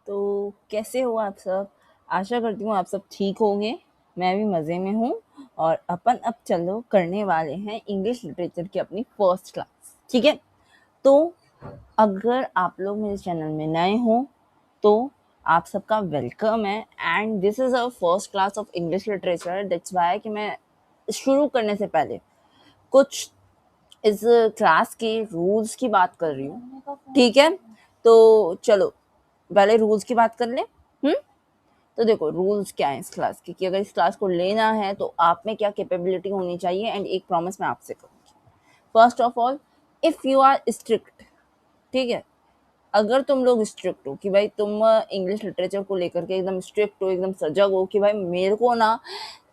तो कैसे हो आप सब? आशा करती हूँ आप सब ठीक होंगे। मैं भी मज़े में हूँ और अपन अब चलो करने वाले हैं इंग्लिश लिटरेचर की अपनी फर्स्ट क्लास, ठीक है? तो अगर आप लोग मेरे चैनल में नए हो तो आप सबका वेलकम है and this is our first class of English literature. That's why कि मैं शुरू करने से पहले कुछ इस क्लास के रूल्स की बात कर रही हूँ, ठीक है? तो चलो पहले रूल्स की बात कर ले। तो देखो रूल्स क्या है इस क्लास की, कि अगर इस क्लास को लेना है तो आप में क्या कैपेबिलिटी होनी चाहिए, एंड एक प्रॉमिस मैं आपसे करूँगी। First of all, if you are strict, ठीक है, अगर तुम लोग स्ट्रिक्ट हो कि भाई तुम इंग्लिश लिटरेचर को लेकर के एकदम स्ट्रिक्ट हो, एकदम सजग हो कि भाई मेरे को ना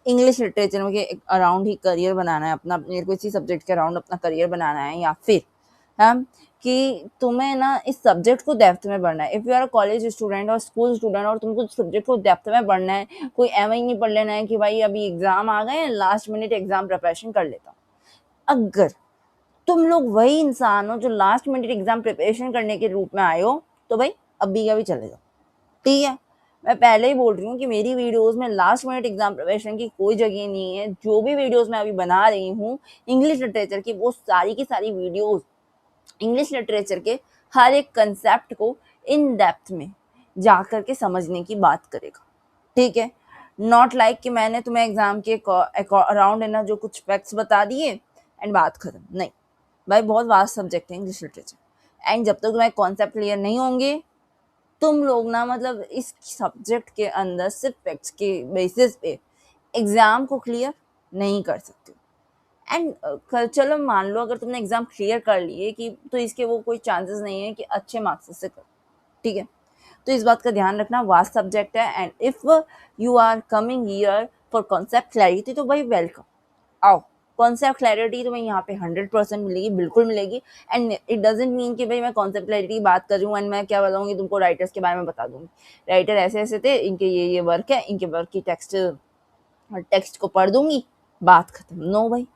इंग्लिश लिटरेचर में के अराउंड ही करियर बनाना है अपना, मेरे को इसी सब्जेक्ट के अराउंड अपना करियर बनाना है, या फिर हम कि तुम्हें ना इस सब्जेक्ट को डेप्थ में पढ़ना है। If you are a college student और स्कूल स्टूडेंट और तुमको सब्जेक्ट को डेप्थ में पढ़ना है, कोई एवं ही नहीं पढ़ लेना है कि भाई अभी एग्जाम आ गए, लास्ट मिनट एग्जाम प्रिपरेशन कर लेता हूँ। अगर तुम लोग वही इंसान हो जो लास्ट मिनट एग्जाम प्रिपरेशन करने के रूप में आए हो, तो भाई अभी का भी चले जाओ, ठीक है? मैं पहले ही बोल रही हूँ कि मेरी वीडियोस में लास्ट मिनट एग्जाम प्रिपरेशन की कोई जगह नहीं है। जो भी वीडियोस मैं अभी बना रही हूँ इंग्लिश लिटरेचर की, वो सारी की सारी वीडियोस इंग्लिश लिटरेचर के हर एक कंसेप्ट को इन डेप्थ में जा करके समझने की बात करेगा, ठीक है? नॉट लाइक कि मैंने तुम्हें एग्जाम के अराउंड है ना जो कुछ फैक्ट्स बता दिए एंड बात खत्म। नहीं भाई, बहुत वास्ट सब्जेक्ट है इंग्लिश लिटरेचर, एंड जब तक तुम्हारे कॉन्सेप्ट क्लियर नहीं होंगे तुम लोग ना मतलब इस सब्जेक्ट के अंदर सिर्फ फैक्ट्स के बेसिस पे एग्जाम को क्लियर नहीं कर सकते। एंड चलो मान लो अगर तुमने एग्जाम क्लियर कर लिए कि तो इसके वो कोई चांसेस नहीं है कि अच्छे मार्क्स से कर, ठीक है? तो इस बात का ध्यान रखना, वास्ट सब्जेक्ट है। And if you are coming here for concept clarity तो भाई वेलकम, आओ। कॉन्सेप्ट क्लैरिटी तुम्हें यहाँ पे 100% मिलेगी, बिल्कुल मिलेगी। एंड इट डजेंट मीन कि भाई मैं कॉन्सेप्ट क्लैरिटी की बात कर रही हूँ एंड मैं क्या बताऊंगी तुमको राइटर्स के बारे में बता दूंगी, राइटर ऐसे ऐसे थे, इनके ये वर्क है, इनके वर्क की टेक्स्ट को पढ़ दूंगी, बात खत्म। नो भाई,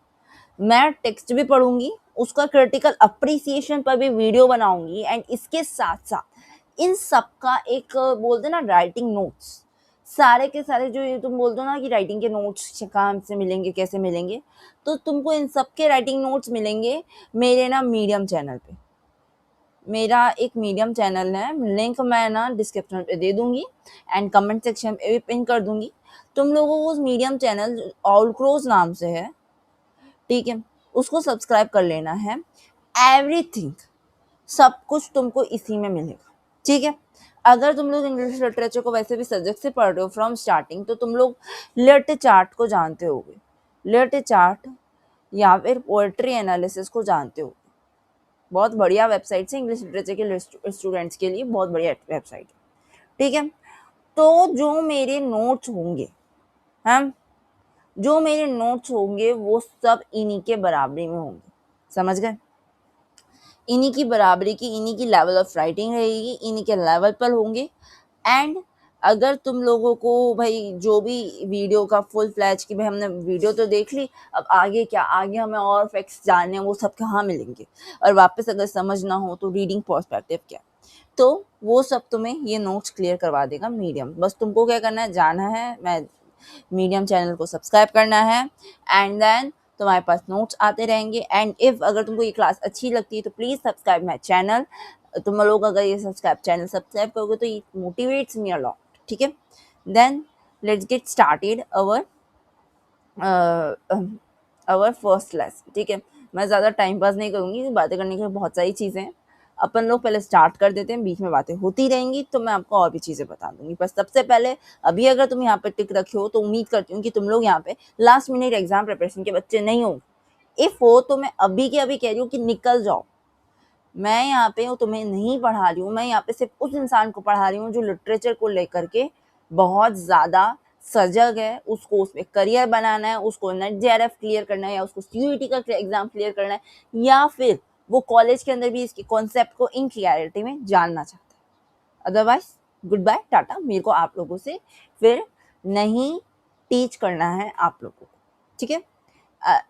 मैं टेक्स्ट भी पढ़ूंगी, उसका क्रिटिकल अप्रिसिएशन पर भी वीडियो बनाऊंगी, एंड इसके साथ साथ इन सब का एक बोलते ना राइटिंग नोट्स, सारे के सारे जो ये तुम बोलते हो ना कि राइटिंग के नोट्स कहाँ से मिलेंगे, कैसे मिलेंगे, तो तुमको इन सब के राइटिंग नोट्स मिलेंगे मेरे ना मीडियम चैनल पे। मेरा एक मीडियम चैनल है, लिंक मैं ना डिस्क्रिप्शन पे दे दूंगी एंड कमेंट सेक्शन पे भी पिन कर दूंगी। तुम लोगों को उस मीडियम चैनल ऑल क्रोज नाम से है, ठीक है, उसको सब्सक्राइब कर लेना है। एवरीथिंग, सब कुछ तुमको इसी में मिलेगा, ठीक है? अगर तुम लोग इंग्लिश लिटरेचर को वैसे भी सब्जेक्ट से पढ़ रहे हो फ्रॉम स्टार्टिंग, तो तुम लोग लिट चार्ट को जानते होगे, लिट चार्ट या फिर पोएट्री एनालिसिस को जानते हो। बहुत बढ़िया वेबसाइट है इंग्लिश लिटरेचर के स्टूडेंट्स के लिए, बहुत बढ़िया वेबसाइट है, ठीक है? तो जो मेरे नोट्स होंगे, हम जो मेरे नोट्स होंगे वो सब इन्हीं के बराबरी में होंगे, समझ गए? इन्हीं की बराबरी की, इन्हीं की लेवल ऑफ राइटिंग रहेगी, इन्हीं के लेवल पर होंगे। एंड अगर तुम लोगों को भाई जो भी वीडियो का फुल फ्लैश कि भाई हमने वीडियो तो देख ली, अब आगे क्या, आगे हमें और फैक्ट्स जानने हैं, वो सब कहाँ मिलेंगे, और वापस अगर समझना हो तो रीडिंग पर्सपेक्टिव क्या, तो वो सब तुम्हें ये नोट्स क्लियर करवा देगा मीडियम। बस तुमको क्या करना है, जाना है मैं मीडियम चैनल को सब्सक्राइब करना है, एंड देन तुम्हारे पास नोट्स आते रहेंगे। एंड इफ अगर तुमको ये क्लास अच्छी लगती है तो प्लीज़ सब्सक्राइब माई चैनल। तुम लोग अगर ये सब्सक्राइब करोगे तो ये मोटिवेट्स मी अलॉट, ठीक है? Then let's get started our first lesson, ठीक है? मैं ज़्यादा टाइम पास नहीं करूँगी, बातें करने की बहुत सारी चीज़ें हैं। अपन लोग पहले स्टार्ट कर देते हैं, बीच में बातें होती रहेंगी तो मैं आपको और भी चीज़ें बता दूंगी। पर सबसे पहले अभी अगर तुम यहाँ पे टिक रखे हो तो उम्मीद करती हूँ कि तुम लोग यहाँ पे लास्ट मिनट एग्जाम प्रिपरेशन के बच्चे नहीं हो। इफ हो तो मैं अभी के अभी कह रही हूँ कि निकल जाओ। मैं यहाँ पे तुम्हें नहीं पढ़ा रही हूँ, मैं यहाँ पे सिर्फ उस इंसान को पढ़ा रही हूँ जो लिटरेचर को लेकर के बहुत ज़्यादा सजग है, उसको उसमें करियर बनाना है, उसको नेट जेआरएफ क्लियर करना है, या उसको सीयूईटी का एग्जाम क्लियर करना है, या फिर वो कॉलेज के अंदर भी इसके कॉन्सेप्ट को इन क्लियरिटी में जानना चाहता है। Otherwise good bye, tata. मेरे को आप लोगों से फिर नहीं टीच करना है आप लोगों को, ठीक है?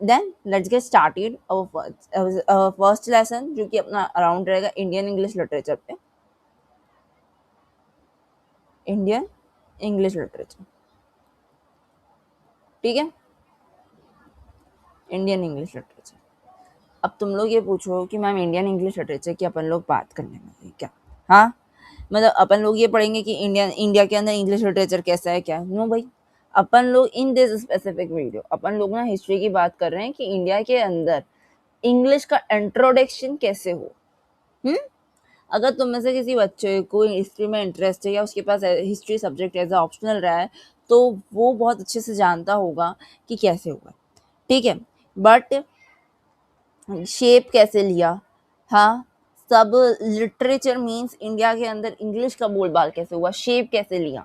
Then let's get started our first lesson, जो कि अपना अराउंड रहेगा इंडियन इंग्लिश लिटरेचर पे। इंडियन इंग्लिश लिटरेचर, ठीक है, इंडियन इंग्लिश लिटरेचर। अब तुम लोग ये पूछो कि मैम इंडियन इंग्लिश लिटरेचर की अपन लोग बात करने वाले हैं क्या? हाँ, मतलब अपन लोग ये पढ़ेंगे कि इंडिया के अंदर इंग्लिश लिटरेचर कैसा है क्या? नो भाई, अपन लोग इन दिस स्पेसिफिक वीडियो अपन लोग ना हिस्ट्री की बात कर रहे हैं कि इंडिया के अंदर इंग्लिश का इंट्रोडक्शन कैसे हो। अगर तुम में से किसी बच्चे को हिस्ट्री में इंटरेस्ट है या उसके पास हिस्ट्री सब्जेक्ट एज ऑप्शनल रहा है तो वो बहुत अच्छे से जानता होगा कि कैसे हुआ, ठीक है। बट शेप कैसे लिया, हाँ, सब लिटरेचर मीन्स इंडिया के अंदर इंग्लिश का बोलबाल कैसे हुआ, शेप कैसे लिया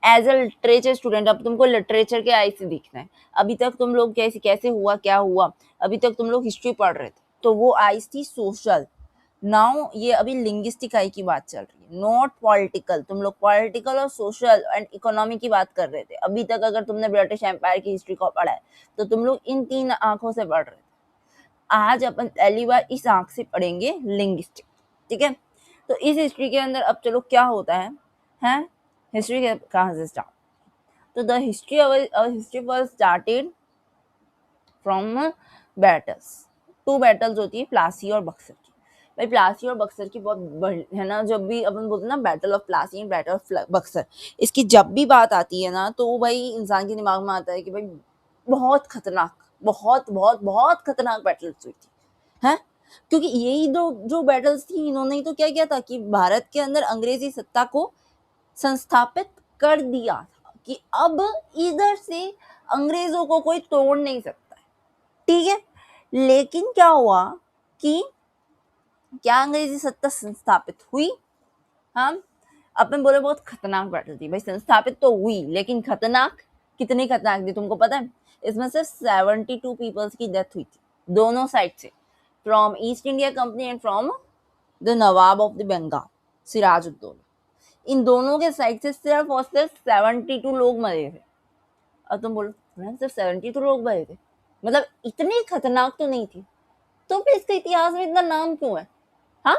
एज अ लिटरेचर स्टूडेंट। अब तुमको लिटरेचर के आई से दिखना है। अभी तक तुम लोग कैसे कैसे हुआ क्या हुआ, अभी तक तुम लोग हिस्ट्री पढ़ रहे थे तो वो आई थी सोशल। नाउ ये अभी लिंग्विस्टिक आई की बात चल रही है, नॉट पॉलिटिकल। तुम लोग पॉलिटिकल और सोशल एंड इकोनॉमी की बात कर रहे थे अभी तक। अगर तुमने ब्रिटिश एम्पायर की हिस्ट्री को पढ़ा है तो तुम लोग इन 3 आंखों से पढ़ रहे थे। आज अपन पहली बार इस आंख से पढ़ेंगे लिंग्विस्टिक, ठीक है। तो इस हिस्ट्री के अंदर अब चलो क्या होता है, हैं हिस्ट्री कहाँ से स्टार्ट? तो the history was started from battles. 2 battles होती है, प्लासी और बक्सर की। भाई प्लासी और बक्सर की बहुत है ना, जब भी अपन बोलते हैं ना battle of Plassey and battle of Buxar, इसकी जब भी बात आती है ना तो भाई इंसान के दिमाग में आता है कि भाई बहुत खतरनाक, बहुत बहुत बहुत खतरनाक बैटल्स हुई थी, हैं। क्योंकि यही दो जो बैटल्स थी, इन्होंने ही तो क्या किया था कि भारत के अंदर अंग्रेजी सत्ता को संस्थापित कर दिया था कि अब इधर से अंग्रेजों को कोई तोड़ नहीं सकता है, ठीक है। लेकिन क्या हुआ कि क्या अंग्रेजी सत्ता संस्थापित हुई? हम अपन बोले बहुत खतरनाक बैटल थी। भाई संस्थापित तो हुई लेकिन खतरनाक, कितनी खतरनाक थी तुमको पता है? इसमें सिर्फ 72 पीपल्स की डेथ हुई थी दोनों साइड से, from East India Company and from the nawab of the Bengal Sirajuddaula. इन दोनों के साइड से सिर्फ और सिर्फ 72 लोग मरे थे। अब तुम बोलो मैम सिर्फ 72 लोग मरे थे, मतलब इतनी खतरनाक तो नहीं थी, तो फिर इसका इतिहास में इतना नाम क्यों है? हाँ,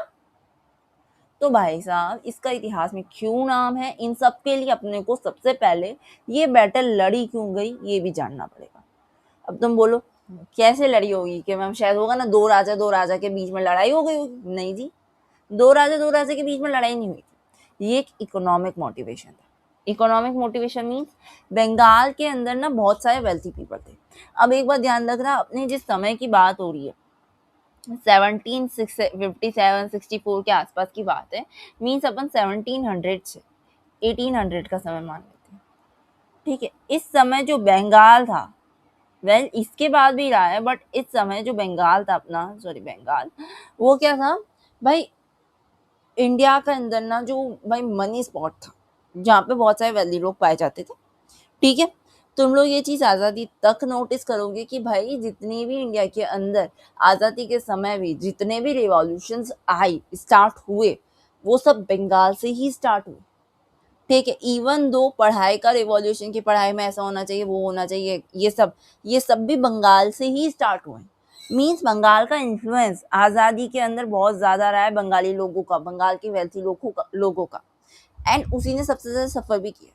तो भाई साहब इसका इतिहास में क्यों नाम है, इन सब के लिए अपने को सबसे पहले ये बैटल लड़ी क्यों गई ये भी जानना पड़ेगा। अब तुम बोलो कैसे लड़ी होगी कि मैम शायद होगा ना दो राजा के बीच में लड़ाई हो गई होगी। नहीं जी, दो राजा के बीच में लड़ाई नहीं हुई थी। ये एक इकोनॉमिक मोटिवेशन था। इकोनॉमिक मोटिवेशन मीन्स बंगाल के अंदर ना बहुत सारे वेल्थी पीपल थे। अब एक बात ध्यान रखना, अपने जिस समय की बात हो रही है 1757-64 के आसपास की बात है, मीन्स अपन 1700 से 1800 का समय मान लेते हैं, ठीक है। इस समय जो बंगाल था, वेल इसके बाद भी रहा है, बट इस समय जो बंगाल था अपना, सॉरी बंगाल, वो क्या था भाई, इंडिया के अंदर ना जो भाई मनी स्पॉट था जहाँ पे बहुत सारे वेल्दी लोग पाए जाते थे, ठीक है। तुम लोग ये चीज आजादी तक नोटिस करोगे कि भाई जितनी भी इंडिया के अंदर आजादी के समय भी जितने भी रिवॉल्यूशंस आई स्टार्ट हुए वो सब बंगाल से ही स्टार्ट हुए, ठीक है। इवन दो पढ़ाई का रिवॉल्यूशन की पढ़ाई में ऐसा होना चाहिए वो होना चाहिए, ये सब भी बंगाल से ही स्टार्ट हुए। मीन्स बंगाल का इन्फ्लुएंस आजादी के अंदर बहुत ज्यादा रहा है बंगाली लोगों का, बंगाल के वेल्थी लोगों का एंड उसी ने सबसे ज्यादा सफर भी किया।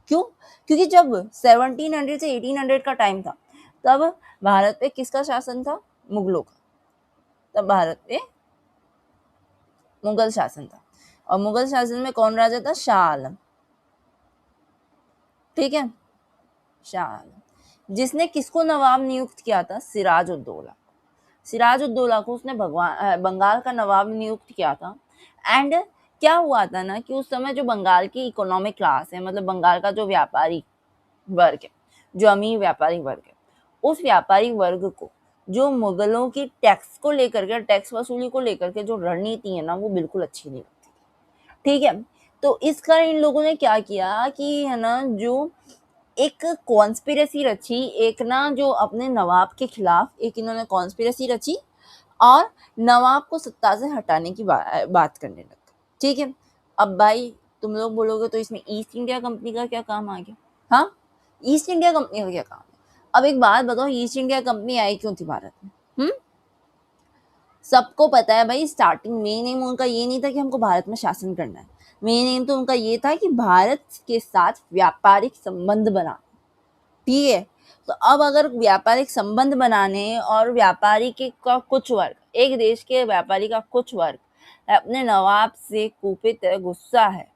क्यों? क्योंकि जब 1700 से 1800 का टाइम था तब भारत पे किसका शासन था? मुगलों का। तब भारत पे मुगल शासन था और मुगल शासन में कौन राजा था? शाह आलम, ठीक है, शाह आलम, जिसने किसको नवाब नियुक्त किया था? सिराजुद्दौला। सिराजुद्दौला को उसने बंगाल का नवाब नियुक्त किया था। एंड क्या हुआ था ना कि उस समय जो बंगाल की इकोनॉमिक क्लास है, मतलब बंगाल का जो व्यापारी वर्ग है, जो अमीर व्यापारी वर्ग है, उस व्यापारी वर्ग को जो मुगलों की टैक्स को लेकर के, टैक्स वसूली को लेकर के जो रणनीति है ना वो बिल्कुल अच्छी नहीं लगती, ठीक है। तो इस कारण इन लोगों ने क्या किया कि है ना जो एक कॉन्स्पिरेसी रची, एक ना जो अपने नवाब के खिलाफ एक इन्होंने कॉन्स्पिरेसी रची और नवाब को सत्ता से हटाने की बात करने लगा, ठीक है। अब भाई तुम लोग बोलोगे तो इसमें ईस्ट इंडिया कंपनी का क्या काम आ गया? हाँ, ईस्ट इंडिया कंपनी का क्या काम है? अब एक बात बताओ, ईस्ट इंडिया कंपनी आई क्यों थी भारत में? सबको पता है भाई, स्टार्टिंग में नहीं, उनका ये नहीं था कि हमको भारत में शासन करना है। मीनिंग तो उनका ये था कि भारत के साथ व्यापारिक संबंध बना, ठीक है। तो अब अगर व्यापारिक संबंध बनाने और व्यापारी के का कुछ वर्ग, एक देश के व्यापारी का कुछ वर्ग अपने नवाब से कुपित है, गुस्सा है,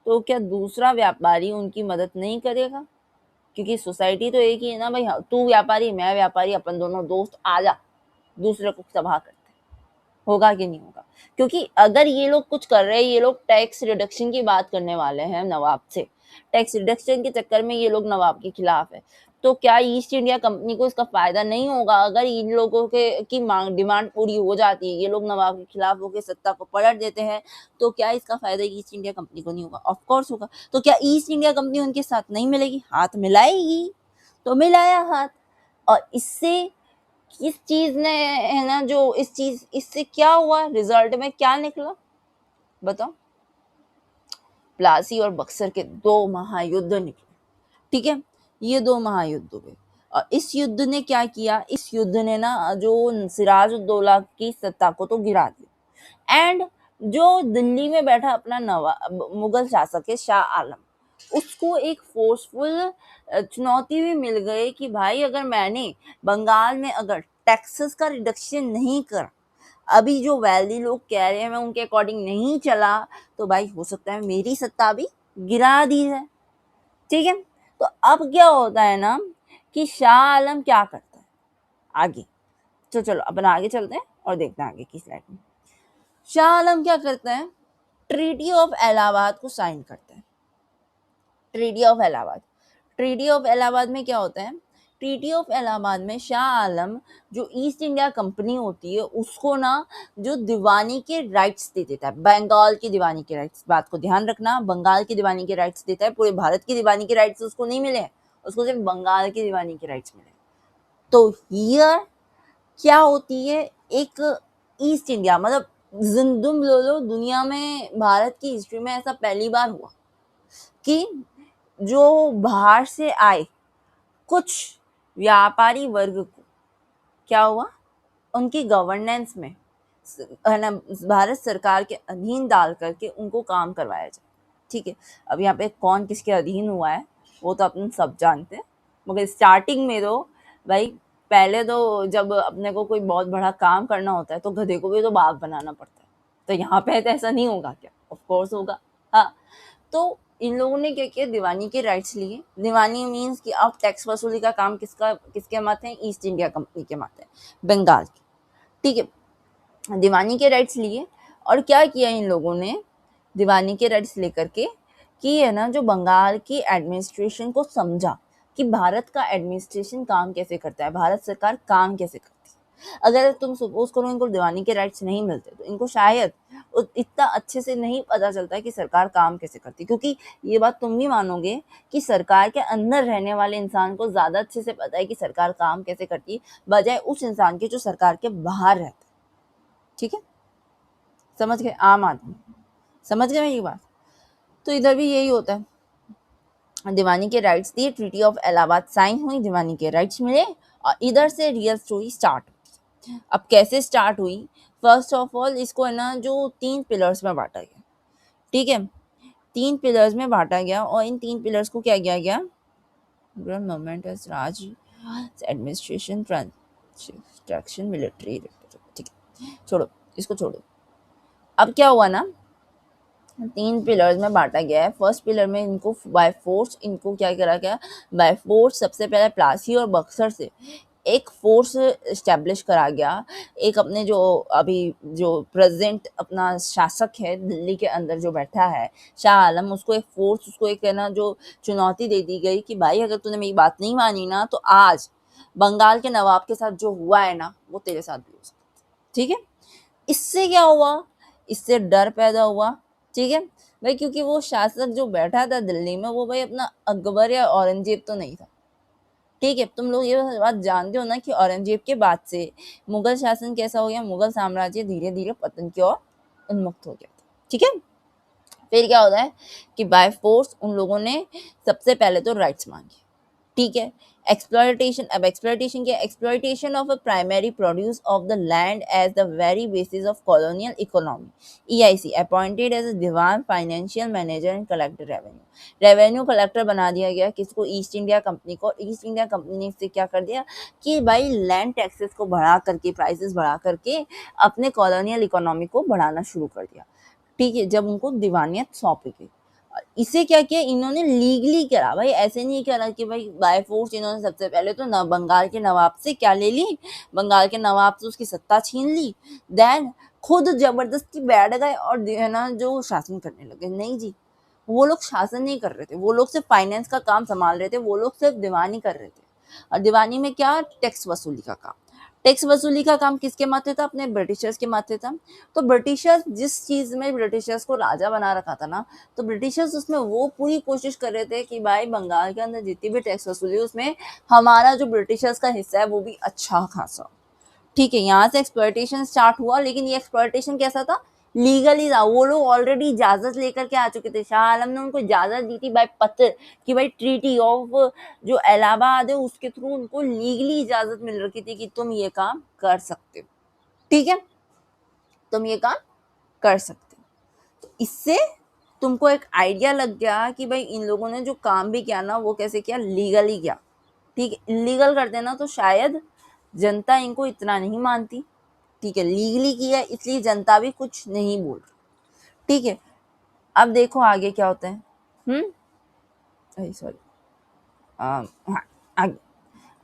तो क्या दूसरा व्यापारी उनकी मदद नहीं करेगा? क्योंकि सोसाइटी तो एक ही है ना भाई, तू व्यापारी मैं व्यापारी, अपन दोनों दोस्त, आजा दूसरे को तबाह करते हैं। होगा कि नहीं होगा? क्योंकि अगर ये लोग कुछ कर रहे हैं, ये लोग टैक्स रिडक्शन की बात करने वाले हैं नवाब से, टैक्स रिडक्शन के चक्कर में ये लोग नवाब के खिलाफ है, तो क्या ईस्ट इंडिया कंपनी को इसका फायदा नहीं होगा? अगर इन लोगों के की मांग डिमांड पूरी हो जाती है, ये लोग नवाब के खिलाफ होकर सत्ता को पलट देते हैं, तो क्या इसका फायदा ईस्ट इंडिया कंपनी को नहीं होगा? ऑफ कोर्स होगा। तो क्या ईस्ट इंडिया कंपनी उनके साथ नहीं मिलेगी? हाथ मिलाएगी। तो मिलाया हाथ, और इससे इस चीज ने, है ना, जो इस चीज, इससे क्या हुआ, रिजल्ट में क्या निकला बताओ? प्लासी और बक्सर के 2 महायुद्ध निकले, ठीक है। ये 2 महायुद्ध हुए, और इस युद्ध ने क्या किया, इस युद्ध ने ना जो सिराजुद्दौला की सत्ता को तो गिरा दिया, एंड जो दिल्ली में बैठा अपना नवाब मुगल शासक है शाह आलम, उसको एक फोर्सफुल चुनौती भी मिल गई कि भाई अगर मैंने बंगाल में अगर टैक्सेस का रिडक्शन नहीं करा, अभी जो वैली लोग कह रहे हैं मैं उनके अकॉर्डिंग नहीं चला, तो भाई हो सकता है मेरी सत्ता भी गिरा दी है, ठीक है। तो अब क्या होता है ना कि शाह आलम क्या करता है आगे, तो चलो अपन आगे चलते हैं और देखते हैं आगे की स्लाइड में। शाह आलम क्या करता है, ट्रीटी ऑफ इलाहाबाद को साइन करता है। Treaty of Allahabad, treaty of Allahabad में क्या होता है, ट्रीटी ऑफ इलाहाबाद में शाह आलम जो ईस्ट इंडिया कंपनी होती है उसको ना जो दीवानी के राइट्स दे देता है, बंगाल की दीवानी के राइट्स, बात को ध्यान रखना, बंगाल की दीवानी के राइट्स देता है, पूरे भारत की दीवानी के राइट्स उसको नहीं मिले, उसको सिर्फ बंगाल की दीवानी के राइट्स मिले। तो हियर क्या होती है, एक ईस्ट इंडिया मतलब जिंदुम लो लो, दुनिया में भारत की हिस्ट्री में ऐसा पहली बार हुआ कि जो बाहर से आए कुछ व्यापारी वर्ग को क्या हुआ, उनकी गवर्नेंस में, है ना, भारत सरकार के अधीन डाल करके उनको काम करवाया जाए, ठीक है। अब यहाँ पे कौन किसके अधीन हुआ है वो तो अपन सब जानते हैं, मगर स्टार्टिंग में तो भाई, पहले तो जब अपने को कोई बहुत बड़ा काम करना होता है तो गधे को भी तो बाप बनाना पड़ता है, तो यहाँ पे तो ऐसा नहीं होगा क्या? ऑफ कोर्स होगा, हाँ। तो इन लोगों ने क्या किया, दीवानी के राइट्स लिए। दीवानी मीन्स कि अब टैक्स वसूली का काम किसके माथे हैं, ईस्ट इंडिया कंपनी के माथे हैं, बंगाल के, ठीक है। दीवानी के राइट्स लिए, और क्या किया इन लोगों ने, दीवानी के राइट्स लेकर के कि है ना जो बंगाल की एडमिनिस्ट्रेशन को समझा कि भारत का एडमिनिस्ट्रेशन काम कैसे करता है, भारत सरकार काम कैसे करती है। अगर तुम सपोज करो इनको दीवानी के राइट्स नहीं मिलते तो इनको शायद इतना अच्छे से नहीं पता चलता है कि सरकार काम कैसे करती है, क्योंकि ये बात तुम भी मानोगे कि सरकार के अंदर रहने वाले इंसान को ज्यादा अच्छे से पता है कि सरकार काम कैसे करती है, बजाय उस इंसान के जो सरकार के बाहर रहता है, ठीक है। समझ गए आम आदमी, समझ गए मेरी बात? तो इधर भी यही होता है, दीवानी के राइट्स दिए, ट्रीटी ऑफ इलाहाबाद साइन हुई, दीवानी के राइट्स मिले, और इधर से रियल स्टोरी स्टार्ट हुई। अब कैसे स्टार्ट हुई, फर्स्ट ऑफ ऑल इसको है ना जो 3 पिलर्स में बांटा गया, ठीक है, 3 पिलर्स में बांटा गया, और इन 3 पिलर्स को क्या किया गया, गवर्नमेंट एज राज एडमिनिस्ट्रेशन ट्रांसट्रैक्शन मिलिट्री, ठीक है, छोड़ो इसको छोड़ो। अब क्या हुआ ना, 3 पिलर्स में बांटा गया है। फर्स्ट पिलर में इनको बाय फोर्स, इनको क्या करा गया, बाय फोर्स सबसे पहले प्लासी और बक्सर से एक फोर्स इस्टेब्लिश करा गया। एक अपने जो अभी जो प्रेजेंट अपना शासक है दिल्ली के अंदर जो बैठा है शाह आलम, उसको एक फोर्स, उसको एक है ना जो चुनौती दे दी गई कि भाई अगर तूने मेरी बात नहीं मानी ना तो आज बंगाल के नवाब के साथ जो हुआ है ना वो तेरे साथ भी हो सकता है, ठीक है। इससे क्या हुआ, इससे डर पैदा हुआ, ठीक है भाई, क्योंकि वो शासक जो बैठा था दिल्ली में वो भाई अपना अकबर या औरंगजेब तो नहीं था, ठीक है। तुम लोग ये बात जानते हो ना कि औरंगजेब के बाद से मुगल शासन कैसा हो गया, मुगल साम्राज्य धीरे धीरे पतन की ओर उन्मुक्त हो गया था, ठीक है। फिर क्या होता है कि बाय फोर्स उन लोगों ने सबसे पहले तो राइट्स मांगे, ठीक है। एक्सप्लॉयटेशन, अब एक्सप्लॉयटेशन क्या है? Exploitation of a primary produce of the land as the very basis of colonial economy. EIC appointed as a Diwan financial manager and collector revenue. Revenue collector बना दिया गया किसको? ईस्ट इंडिया कंपनी को। East India Company ने इससे क्या कर दिया कि भाई लैंड टैक्सेस को बढ़ा करके, प्राइसेस बढ़ा करके अपने कॉलोनियल इकोनॉमी को बढ़ाना शुरू कर दिया। ठीक है, जब उनको दीवानियत सौंपी गई, इसे क्या किया इन्होंने? लीगली करा भाई, ऐसे नहीं करा कि भाई बाय फोर्स। इन्होंने सबसे पहले तो बंगाल के नवाब से क्या ले ली? बंगाल के नवाब से उसकी सत्ता छीन ली, देन खुद जबरदस्ती बैठ गए और है ना जो शासन करने लगे। नहीं जी, वो लोग शासन नहीं कर रहे थे, वो लोग सिर्फ फाइनेंस का काम संभाल रहे थे, वो लोग सिर्फ दीवानी कर रहे थे। और दीवानी में क्या? टैक्स वसूली का काम। टैक्स वसूली का काम किसके माथे था? अपने ब्रिटिशर्स के माथे था। तो ब्रिटिशर्स जिस चीज में ब्रिटिशर्स को राजा बना रखा था ना, तो ब्रिटिशर्स उसमें वो पूरी कोशिश कर रहे थे कि भाई बंगाल के अंदर जितनी भी टैक्स वसूली है उसमें हमारा जो ब्रिटिशर्स का हिस्सा है वो भी अच्छा खासा। ठीक है, यहाँ से एक्सप्लॉयटेशन स्टार्ट हुआ, लेकिन ये एक्सप्लॉयटेशन कैसा था? लीगली था। वो लोग ऑलरेडी इजाजत लेकर के आ चुके थे, शाह आलम ने उनको इजाजत दी थी बाय पत्र कि भाई ट्रीटी ऑफ जो इलाहाबाद है उसके थ्रू उनको लीगली इजाजत मिल रखी थी कि तुम ये काम कर सकते हो। ठीक है, तुम ये काम कर सकते हो। तो इससे तुमको एक आइडिया लग गया कि भाई इन लोगों ने जो काम भी किया ना वो कैसे किया? लीगली किया। ठीक है, इलीगल करते ना तो शायद जनता इनको इतना नहीं मानती। ठीक है, लीगली किया इसलिए जनता भी कुछ नहीं बोल रही। ठीक है, अब देखो आगे क्या होता है। सॉरी, हाँ, आगे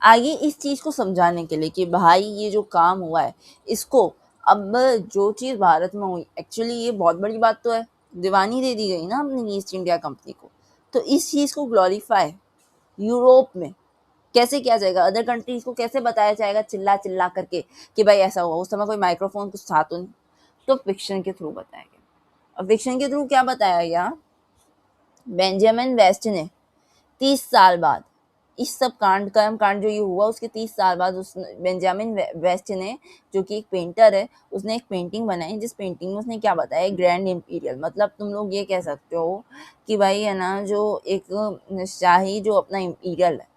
आगे इस चीज को समझाने के लिए कि भाई ये जो काम हुआ है इसको, अब जो चीज भारत में हुई एक्चुअली ये बहुत बड़ी बात तो है, दीवानी दे दी गई ना अपनी ईस्ट इंडिया कंपनी को। तो इस चीज को ग्लोरीफाई यूरोप में कैसे किया जाएगा? अदर कंट्रीज को कैसे बताया जाएगा चिल्ला चिल्ला करके कि भाई ऐसा हुआ? उस समय कोई माइक्रोफोन कुछ था तो नहीं, तो फिक्शन के थ्रू बताया गया। और फिक्शन के थ्रू क्या बताया गया? बेंजामिन वेस्ट ने 30 साल बाद, इस सब कर्म कांड जो ये हुआ उसके 30 साल बाद उस बेंजामिन वेस्ट ने, जो कि एक पेंटर है, उसने एक पेंटिंग बनाई जिस पेंटिंग में उसने क्या बताया? ग्रैंड इंपीरियल, मतलब तुम लोग ये कह सकते हो कि भाई है ना जो एक शाही जो अपना इंपीरियल है,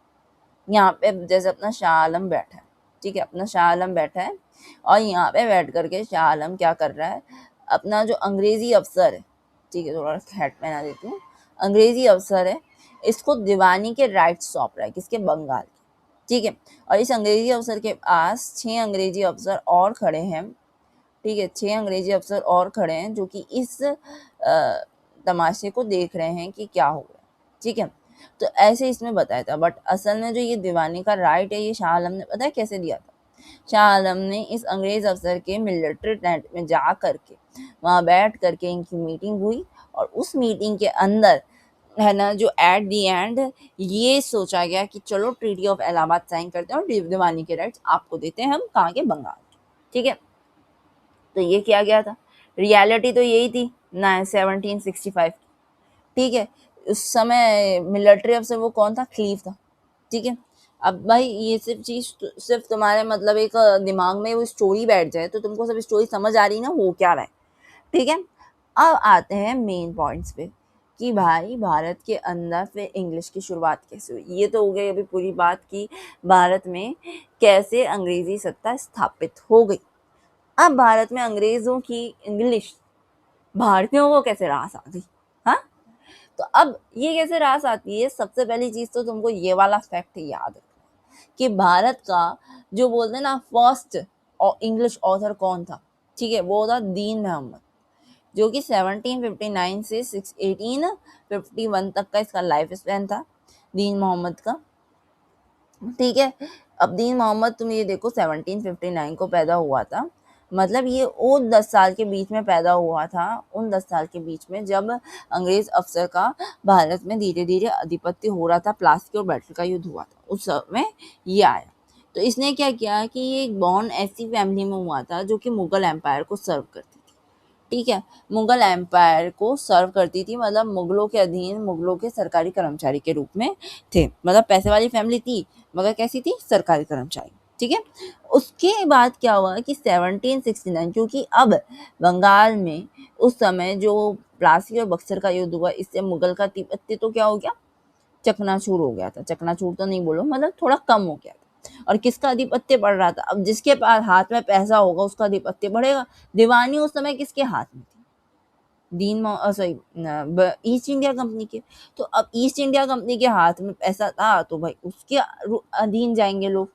यहाँ पे जैसे अपना शाह आलम बैठा है। ठीक है, अपना शाह आलम बैठा है और यहाँ पे बैठ करके शाह आलम क्या कर रहा है? अपना जो अंग्रेजी अफसर है, ठीक है थोड़ा हैट पहना देती हूँ, अंग्रेजी अफसर है, इसको दीवानी के राइट्स सौंप रहा है। किसके? बंगाल के। ठीक है, और इस अंग्रेजी अफसर के पास 6 अंग्रेजी अफसर और खड़े हैं। ठीक है, 6 अंग्रेजी अफसर और खड़े हैं जो कि इस तमाशे को देख रहे हैं कि क्या हो रहा है। ठीक है, तो ऐसे इसमें बताया था, बट असल में जो ये दीवानी का राइट है ये शाह आलम ने पता है कैसे दिया था? शाह आलम ने इस अंग्रेज अफसर के मिलिट्री टेंट में जा करके वहाँ बैठ करके इनकी मीटिंग हुई, और उस मीटिंग के अंदर है ना जो एट दी एंड ये सोचा गया कि चलो ट्रीटी ऑफ इलाहाबाद साइन करते हैं और दीवानी के राइट्स आपको देते हैं, हम कहाँ के? बंगाल के। ठीक है, तो ये किया गया था। रियलिटी तो यही थी ना 1765। ठीक है, उस समय मिलिट्री अफसर वो कौन था? खलीफ था। ठीक है, अब भाई ये सिर्फ चीज सिर्फ तुम्हारे मतलब एक दिमाग में वो स्टोरी बैठ जाए तो तुमको सब स्टोरी समझ आ रही ना हो क्या रहा है। ठीक है, अब आते हैं मेन पॉइंट्स पे कि भाई भारत के अंदर फिर इंग्लिश की शुरुआत कैसे हुई। ये तो हो गई अभी पूरी बात की भारत में कैसे अंग्रेजी सत्ता स्थापित हो गई। अब भारत में अंग्रेजों की इंग्लिश भारतीयों को कैसे रास आ गई? हाँ, तो अब ये कैसे रास आती है? सबसे पहली चीज तो तुमको ये वाला फैक्ट याद रखना कि भारत का जो बोलते हैं ना फर्स्ट इंग्लिश ऑथर कौन था? ठीक है, वो था दीन मोहम्मद, जो कि 1759 से 1851 तक का इसका लाइफ स्पैन था दीन मोहम्मद का। ठीक है, अब दीन मोहम्मद तुम ये देखो 1759 को पैदा हुआ था, मतलब ये वो 10 साल के बीच में पैदा हुआ था, उन 10 साल के बीच में जब अंग्रेज अफसर का भारत में धीरे धीरे अधिपत्य हो रहा था, प्लासी और बैटल का युद्ध हुआ था, उस समय ये आया। तो इसने क्या किया कि ये एक बॉर्न ऐसी फैमिली में हुआ था जो कि मुगल एम्पायर को सर्व करती थी। ठीक है, मुगल एम्पायर को सर्व करती थी, मतलब मुगलों के अधीन, मुगलों के सरकारी कर्मचारी के रूप में थे, मतलब पैसे वाली फैमिली थी मगर कैसी थी? सरकारी कर्मचारी। ठीक है, उसके बाद क्या हुआ कि 1769, क्योंकि अब बंगाल में उस समय जो प्लासी और बक्सर का युद्ध हुआ इससे मुगल का तिब्बती तो क्या हो गया? चकनाचूर हो गया था, चकनाचूर तो नहीं बोलो, मतलब थोड़ा कम हो गया था। और किसका अधिपत्य बढ़ रहा था? अब जिसके पास हाथ में पैसा होगा उसका अधिपत्य बढ़ेगा। दीवानी उस समय किसके हाथ में थी? सॉरी, ईस्ट इंडिया कंपनी के। तो अब ईस्ट इंडिया कंपनी के हाथ में पैसा था तो भाई उसके अधीन जाएंगे लोग।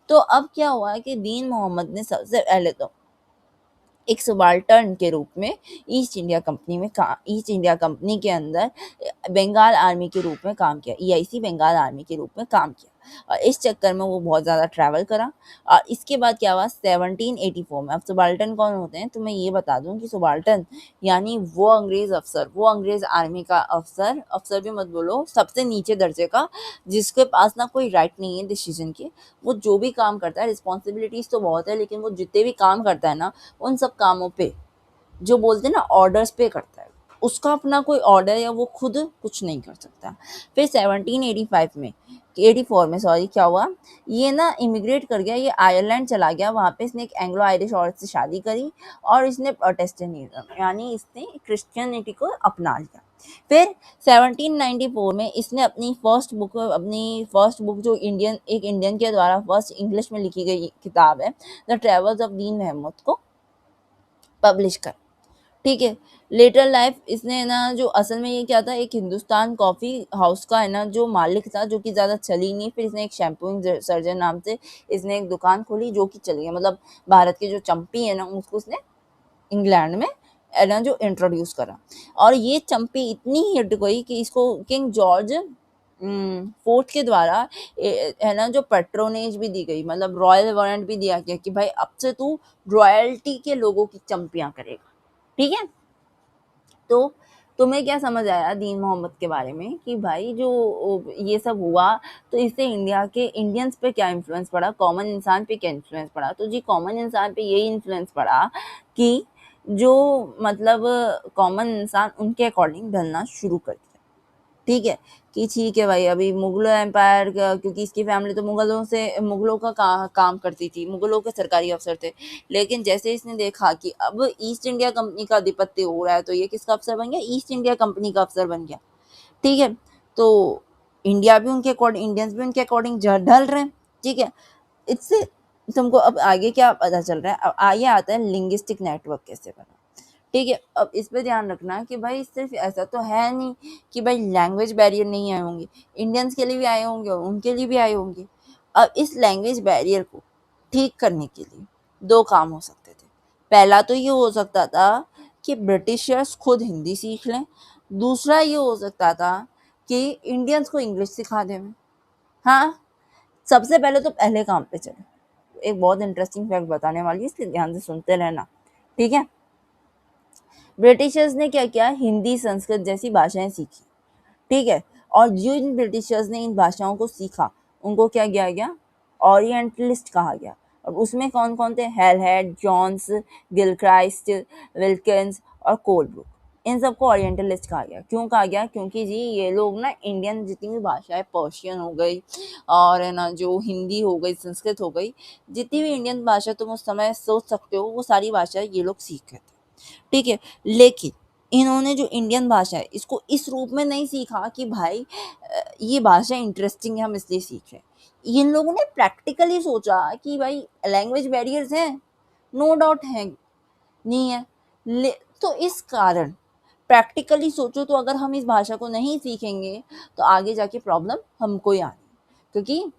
तो अब क्या हुआ कि दीन मोहम्मद ने सबसे पहले तो एक सबाल्टर्न के रूप में ईस्ट इंडिया कंपनी के अंदर बंगाल आर्मी के रूप में काम किया, ईआईसी बंगाल आर्मी के रूप में काम किया। और इस चक्कर में वो बहुत ज़्यादा ट्रैवल करा। और इसके बाद क्या हुआ 1784 में। अब सबाल्टर्न कौन होते हैं तो मैं ये बता दूं कि सबाल्टर्न यानी वो अंग्रेज अफसर, वो अंग्रेज आर्मी का अफसर, अफसर भी मत बोलो, सबसे नीचे दर्जे का, जिसके पास ना कोई राइट नहीं है डिसीजन के। वो जो भी काम करता है, रिस्पॉन्सिबिलिटीज तो बहुत है, लेकिन वो जितने भी काम करता है ना उन सब कामों पे जो बोलते हैं ना ऑर्डर्स पे करता है। उसका अपना कोई ऑर्डर या वो खुद कुछ नहीं कर सकता। फिर 1785 में 84 में सॉरी क्या हुआ, ये ना इमिग्रेट कर गया, ये आयरलैंड चला गया। वहाँ पे इसने एक एंग्लो आयरिश औरत से शादी करी और इसने प्रोटेस्टेंटिज्म यानी इसने क्रिश्चियनिटी को अपना लिया। फिर 1794 में इसने अपनी फर्स्ट बुक जो एक इंडियन के द्वारा फर्स्ट इंग्लिश में लिखी गई किताब है द ट्रेवल्स ऑफ दीन मोहम्मद को पब्लिश कर। ठीक है। लेटर लाइफ इसने है ना, जो असल में ये क्या था, एक हिंदुस्तान कॉफ़ी हाउस का है ना जो मालिक था, जो कि ज़्यादा चली नहीं। फिर इसने एक शैम्पूइंग सर्जन नाम से इसने एक दुकान खोली जो कि चली गई। मतलब भारत की जो चंपी है ना उसको उसने इंग्लैंड में है ना जो इंट्रोड्यूस करा। और ये चंपी इतनी हिट गई कि इसको किंग जॉर्ज फोर्थ के द्वारा है ना जो पेट्रोनेज भी दी गई, मतलब रॉयल वारंट भी दिया गया कि भाई अब से तू रॉयल्टी के लोगों की चंपियां करेगा। ठीक है। तो तुम्हें क्या समझ आया दीन मोहम्मद के बारे में कि भाई जो ये सब हुआ तो इससे इंडिया के इंडियंस पे क्या इन्फ्लुएंस पड़ा, कॉमन इंसान पे क्या इन्फ्लुएंस पड़ा? तो जी कॉमन इंसान पे यही इन्फ्लुएंस पड़ा कि जो मतलब कॉमन इंसान उनके अकॉर्डिंग ढलना शुरू कर दिया। ठीक है कि ठीक है भाई, अभी मुगल एम्पायर का, क्योंकि इसकी फैमिली तो मुगलों का काम करती थी, मुगलों के सरकारी अफसर थे। लेकिन जैसे इसने देखा कि अब ईस्ट इंडिया कंपनी का आधिपत्य हो रहा है तो ये किसका अफसर बन गया? ईस्ट इंडिया कंपनी का अफसर बन गया। ठीक है। तो इंडिया भी उनके अकॉर्डिंग, इंडियंस भी उनके अकॉर्डिंग ढल रहे हैं। ठीक है। इससे तुमको अब आगे क्या पता चल रहा है? अब आगे आता है लिंग्विस्टिक नेटवर्क कैसे बना। ठीक है। अब इस पे ध्यान रखना कि भाई सिर्फ ऐसा तो है नहीं कि भाई लैंग्वेज बैरियर नहीं आए होंगे, इंडियंस के लिए भी आए होंगे और उनके लिए भी आए होंगे। अब इस लैंग्वेज बैरियर को ठीक करने के लिए दो काम हो सकते थे। पहला तो ये हो सकता था कि ब्रिटिशर्स खुद हिंदी सीख लें। दूसरा ये हो सकता था कि इंडियंस को इंग्लिश सिखा दें। हाँ, सबसे पहले तो पहले काम पे चले। एक बहुत इंटरेस्टिंग फैक्ट बताने वाली है, इसलिए ध्यान से सुनते रहना। ठीक है। ब्रिटिशर्स ने क्या किया, हिंदी संस्कृत जैसी भाषाएं सीखी। ठीक है। और जिन ब्रिटिशर्स ने इन भाषाओं को सीखा उनको क्या किया गया, ओरिएंटलिस्ट कहा गया। और उसमें कौन कौन थे? हेलहेड, जॉन्स, गिलक्राइस्ट, विल्किंस और कोलब्रुक। इन सबको ओरिएंटलिस्ट कहा गया। क्यों कहा गया? क्योंकि जी ये लोग ना इंडियन जितनी भी भाषा है, पर्शियन हो गई और है ना जो हिंदी हो गई, संस्कृत हो गई, जितनी भी इंडियन भाषा तुम उस समय सोच सकते हो वो सारी भाषाएं ये लोग सीख गए थे। ठीक है। लेकिन इन्होंने जो इंडियन भाषा है इसको इस रूप में नहीं सीखा कि भाई ये भाषा इंटरेस्टिंग है हम इसलिए सीख रहे हैं। इन लोगों ने प्रैक्टिकली सोचा कि भाई लैंग्वेज बैरियर्स हैं, नो डाउट है, नहीं है, तो इस कारण प्रैक्टिकली सोचो तो अगर हम इस भाषा को नहीं सीखेंगे तो आगे जाके प्रॉब्लम हमको ही आनी। क्योंकि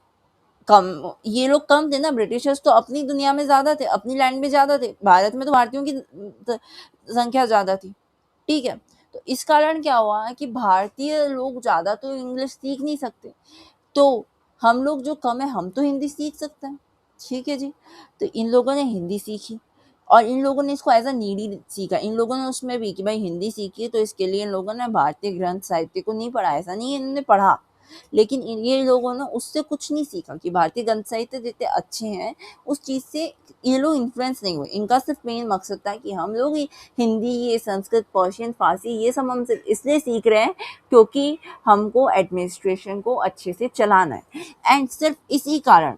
कम ये लोग कम थे ना, ब्रिटिशर्स तो अपनी दुनिया में ज़्यादा थे, अपनी लैंड में ज़्यादा थे, भारत में तो भारतीयों की संख्या ज़्यादा थी। ठीक है। तो इस कारण क्या हुआ कि भारतीय लोग ज़्यादा तो इंग्लिश सीख नहीं सकते, तो हम लोग जो कम है हम तो हिंदी सीख सकते हैं। ठीक है जी। तो इन लोगों ने हिंदी सीखी और इन लोगों ने इसको एज अ नीडी सीखा। इन लोगों ने उसमें भी कि भाई हिंदी सीखी तो इसके लिए इन लोगों ने भारतीय ग्रंथ साहित्य को नहीं पढ़ा, ऐसा नहीं है इन्होंने पढ़ा, लेकिन ये लोगों ने उससे कुछ नहीं सीखा कि भारतीय ग्रंथ साहित्य जितने अच्छे हैं उस चीज़ से ये लोग इन्फ्लुएंस नहीं हुए। इनका सिर्फ मेन मकसद था कि हम लोग हिंदी, ये संस्कृत, पर्शियन, फारसी ये सब हम सिर्फ इसलिए सीख रहे हैं क्योंकि हमको एडमिनिस्ट्रेशन को अच्छे से चलाना है। एंड सिर्फ इसी कारण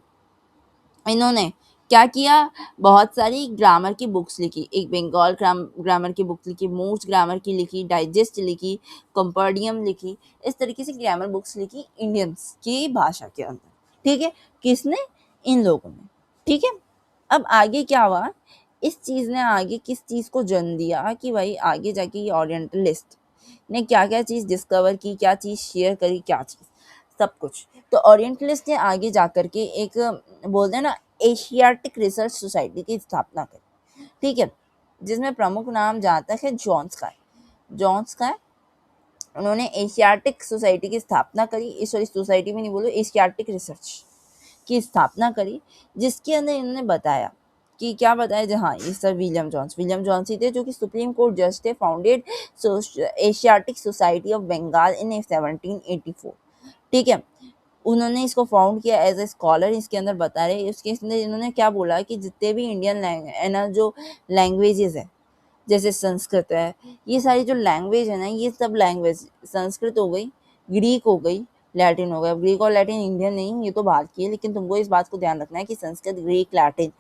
इन्होंने क्या किया, बहुत सारी ग्रामर की बुक्स लिखी, एक बंगाल ग्रामर की बुक लिखी, मूर्स ग्रामर की लिखी, डाइजेस्ट लिखी, कंपर्डियम लिखी, इस तरीके से ग्रामर बुक्स लिखी इंडियंस की भाषा के अंदर। ठीक है, किसने, इन लोगों ने। ठीक है, अब आगे क्या हुआ, इस चीज ने आगे किस चीज को जन्म दिया कि भाई आगे जाके ये ओरिएंटलिस्ट ने क्या क्या चीज डिस्कवर की, क्या चीज शेयर करी, क्या चीज, सब कुछ। तो ओरिएंटलिस्ट ने आगे जाकर के एक बोलते हैं ना एशियाटिक रिसर्च सोसाइटी की स्थापना करी। ठीक है, जिसमें प्रमुख नाम जहाँ तक है जॉन्स का है, जॉन्स का है। उन्होंने एशियाटिक सोसाइटी की स्थापना करी, सॉरी सोसाइटी में नहीं बोलो, एशियाटिक रिसर्च की स्थापना करी, जिसके अंदर इन्होंने बताया कि क्या बताया, जहाँ ये सर विलियम जॉन्स ही थे जो कि सुप्रीम कोर्ट जज थे, founded Asiatic Society of Bengal in 1784। ठीक है, उन्होंने इसको फाउंड किया एज ए स्कॉलर। इसके अंदर बता रहे, इसके अंदर इन्होंने क्या बोला कि जितने भी इंडियन है ना, जो लैंग्वेजेस है, जैसे संस्कृत है, ये सारी जो लैंग्वेज है ना, ये सब लैंग्वेज, संस्कृत हो गई, ग्रीक हो गई, लैटिन हो गया। ग्रीक और लैटिन इंडियन नहीं, ये तो बात की है, लेकिन तुमको इस बात को ध्यान रखना है कि संस्कृत, ग्रीक, लैटिन,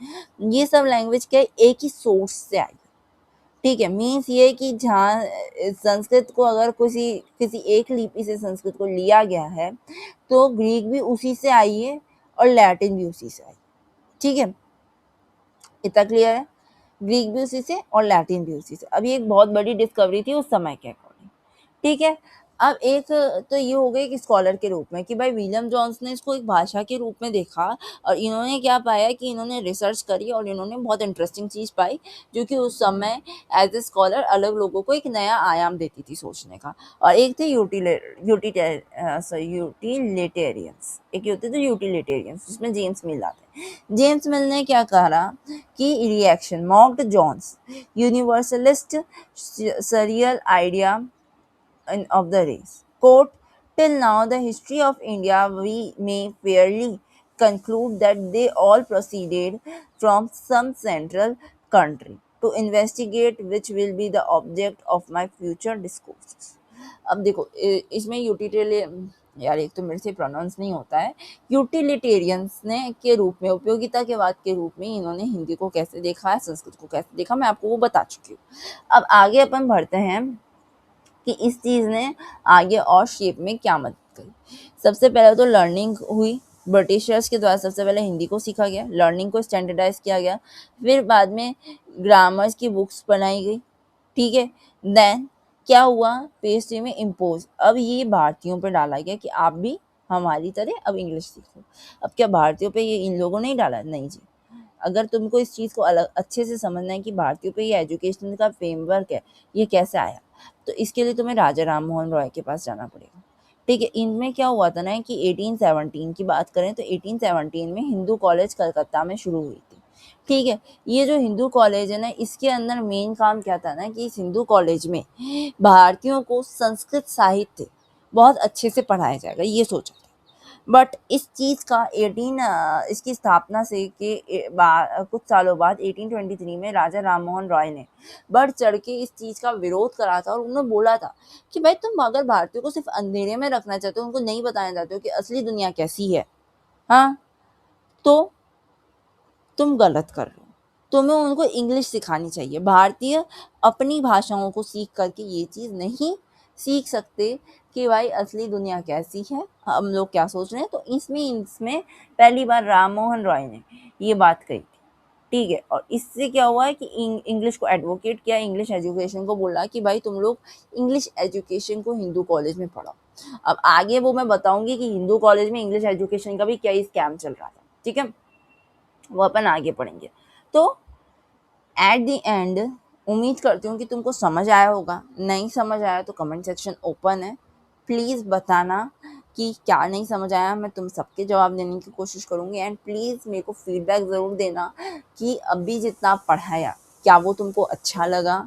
ये सब लैंग्वेज क्या है, एक ही सोर्स से आई। ठीक है, मीन्स ये कि जहाँ संस्कृत को अगर किसी किसी एक लिपि से संस्कृत को लिया गया है, तो ग्रीक भी उसी से आई है और लैटिन भी उसी से आई। ठीक है, इतना क्लियर है, ग्रीक भी उसी से और लैटिन भी उसी से। अब ये एक बहुत बड़ी डिस्कवरी थी उस समय के अकॉर्डिंग। ठीक है, अब एक तो ये हो गई कि स्कॉलर के रूप में कि भाई विलियम जॉन्स ने इसको एक भाषा के रूप में देखा, और इन्होंने क्या पाया कि इन्होंने रिसर्च करी और इन्होंने बहुत इंटरेस्टिंग चीज़ पाई, जो कि उस समय एज ए स्कॉलर अलग लोगों को एक नया आयाम देती थी सोचने का। और एक थे यूटिलिटेरियंस, एक होते थे यूटिलिटेरियंस, जिसमें जेम्स मिल आते हैं। जेम्स मिल ने क्या कहा कि reaction mocked Jones universalist serial idea of the race. Quote, till now the history of India we may fairly conclude that they all proceeded from some central country to investigate which will be the object of my future discourses. अब देखो इसमें utilitarian, यार एक तो मेरे से pronounce नहीं होता है, यूटिलिटेरियंस ने के रूप में, उपयोगिता के वाद के रूप में इन्होंने हिंदी को कैसे देखा है, संस्कृत को कैसे देखा, मैं आपको वो बता चुकी हूँ। अब आगे अपन बढ़ते हैं कि इस चीज़ ने आगे और शेप में क्या मदद करी। सबसे पहले तो लर्निंग हुई, ब्रिटिशर्स के द्वारा सबसे पहले हिंदी को सीखा गया, लर्निंग को स्टैंडर्डाइज किया गया, फिर बाद में ग्रामर्स की बुक्स बनाई गई। ठीक है, देन क्या हुआ, फेज 3 में इम्पोज, अब ये भारतीयों पर डाला गया कि आप भी हमारी तरह अब इंग्लिश सीखो। अब क्या भारतीयों पे ये इन लोगों ने ही डाला, नहीं जी। अगर तुमको इस चीज़ को अलग अच्छे से समझना है कि भारतीयों पे ये एजुकेशन का फ्रेमवर्क है, ये कैसे आया, तो इसके लिए तुम्हें राजा राम मोहन रॉय के पास जाना पड़ेगा। ठीक है, इनमें क्या हुआ था ना कि 1817 की बात करें तो 1817 में हिंदू कॉलेज कलकत्ता में शुरू हुई थी। ठीक है, ये जो हिंदू कॉलेज है ना, इसके अंदर मेन काम क्या था ना कि इस हिंदू कॉलेज में भारतीयों को संस्कृत साहित्य बहुत अच्छे से पढ़ाया जाएगा, ये सोचा था। बट इस चीज़ का इसकी स्थापना से के कुछ सालों बाद 1823 में राजा राम मोहन रॉय ने बढ़ चढ़ के इस चीज़ का विरोध करा था, और उन्होंने बोला था कि भाई तुम अगर भारतीयों को सिर्फ अंधेरे में रखना चाहते हो, उनको नहीं बताना चाहते हो कि असली दुनिया कैसी है, हाँ, तो तुम गलत कर रहे हो। तुम्हें उनको इंग्लिश सिखानी चाहिए। भारतीय अपनी भाषाओं को सीख करके ये चीज़ नहीं सीख सकते कि भाई असली दुनिया कैसी है, हम लोग क्या सोच रहे हैं। तो इसमें पहली बार राम मोहन रॉय ने ये बात कही थी। ठीक है, और इससे क्या हुआ है कि इंग्लिश को एडवोकेट किया, इंग्लिश एजुकेशन को बोला कि भाई तुम लोग इंग्लिश एजुकेशन को हिंदू कॉलेज में पढ़ाओ। अब आगे वो मैं बताऊंगी कि हिंदू कॉलेज में इंग्लिश एजुकेशन का भी क्या स्कैम चल रहा था। ठीक है, वो अपन आगे पढ़ेंगे। तो एट द एंड उम्मीद करती हूँ कि तुमको समझ आया होगा। नहीं समझ आया तो कमेंट सेक्शन ओपन है, प्लीज़ बताना कि क्या नहीं समझ आया, मैं तुम सबके जवाब देने की कोशिश करूँगी। एंड प्लीज़ मेरे को फीडबैक ज़रूर देना कि अभी जितना पढ़ाया क्या वो तुमको अच्छा लगा,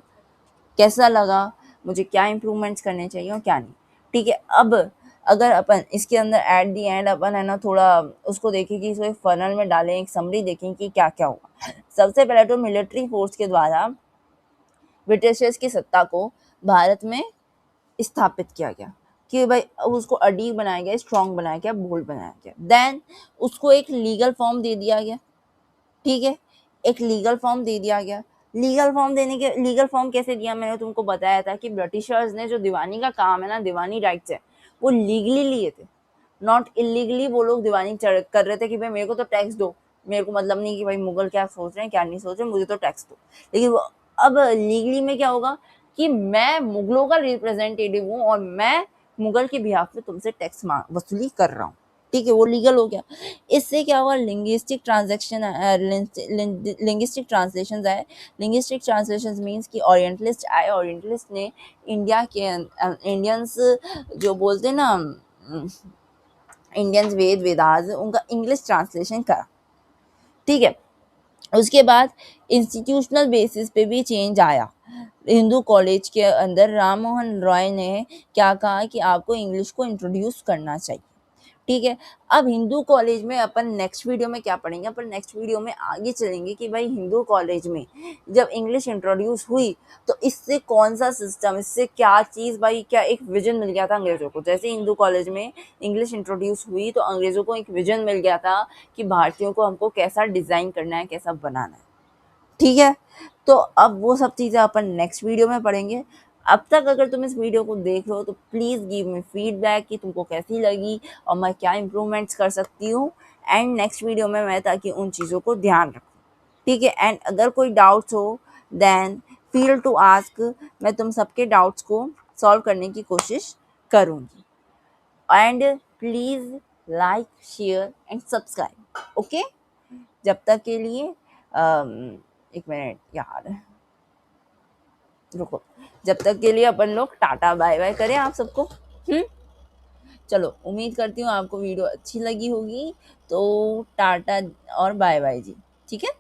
कैसा लगा, मुझे क्या इम्प्रूवमेंट्स करने चाहिए और क्या नहीं। ठीक है, अब अगर अपन इसके अंदर एट दी एंड अपन है ना थोड़ा उसको देखें कि इसको एक फनल में डालें, एक समरी देखें कि क्या क्या हुआ। सबसे पहले तो मिलिट्री फोर्स के द्वारा ब्रिटिशर्स की सत्ता को भारत में स्थापित किया गया कि भाई उसको अडीग बनाया गया, स्ट्रॉन्ग बनाया गया, बोल्ड बनाया गया। देन उसको एक लीगल फॉर्म दे दिया गया। ठीक है, एक लीगल फॉर्म दे दिया गया। लीगल फॉर्म कैसे दिया, मैंने तुमको बताया था कि ब्रिटिशर्स ने जो दीवानी का काम है ना, दीवानी राइट्स है, वो लीगली लिए थे, नॉट इलीगली। वो लोग दीवानी कर रहे थे कि भाई मेरे को तो टैक्स दो, मेरे को मतलब नहीं कि भाई मुगल क्या सोच रहे हैं क्या नहीं सोच रहे, मुझे तो टैक्स दो। लेकिन अब लीगली में क्या होगा कि मैं मुगलों का रिप्रेजेंटेटिव हूँ और मैं मुगल के बिहाफ में तुमसे टैक्स वसूली कर रहा हूँ। ठीक है, वो लीगल हो गया। इससे क्या हुआ, लिंग्विस्टिक ट्रांजेक्शन, लिंग्विस्टिक ट्रांसलेशन आए। लिंग्विस्टिक ट्रांसलेशन मीन्स कि ओरिएंटलिस्ट आए, ओरिएंटलिस्ट ने इंडिया के इंडियंस जो बोलते हैं ना, इंडियंस वेदास, उनका इंग्लिश ट्रांसलेशन करा। ठीक है, उसके बाद इंस्टीट्यूशनल बेसिस पे भी चेंज आया। हिंदू कॉलेज के अंदर राम मोहन रॉय ने क्या कहा कि आपको इंग्लिश को इंट्रोड्यूस करना चाहिए। ठीक है, अब हिंदू कॉलेज में अपन नेक्स्ट वीडियो में क्या पढ़ेंगे, अपन नेक्स्ट वीडियो में आगे चलेंगे कि भाई हिंदू कॉलेज में जब इंग्लिश इंट्रोड्यूस हुई तो इससे कौन सा सिस्टम, इससे क्या चीज़, भाई क्या एक विजन मिल गया था अंग्रेज़ों को। जैसे हिंदू कॉलेज में इंग्लिश इंट्रोड्यूस हुई तो अंग्रेज़ों को एक विजन मिल गया था कि भारतीयों को हमको कैसा डिज़ाइन करना है, कैसा बनाना है। ठीक है, तो अब वो सब चीज़ें अपन नेक्स्ट वीडियो में पढ़ेंगे। अब तक अगर तुम इस वीडियो को देख रहे हो तो प्लीज़ गिव मी फीडबैक कि तुमको कैसी लगी और मैं क्या इम्प्रूवमेंट्स कर सकती हूँ, एंड नेक्स्ट वीडियो में मैं ताकि उन चीज़ों को ध्यान रखूँ। ठीक है, एंड अगर कोई डाउट्स हो देन फील टू आस्क, मैं तुम सबके डाउट्स को सॉल्व करने की कोशिश करूँगी। And please like, share and subscribe. Okay, जब तक के लिए एक मिनट यार, रुको, जब तक के लिए अपन लोग टाटा बाय बाय करें आप सबको। चलो, उम्मीद करती हूँ आपको वीडियो अच्छी लगी होगी, तो टाटा और बाय बाय जी। ठीक है।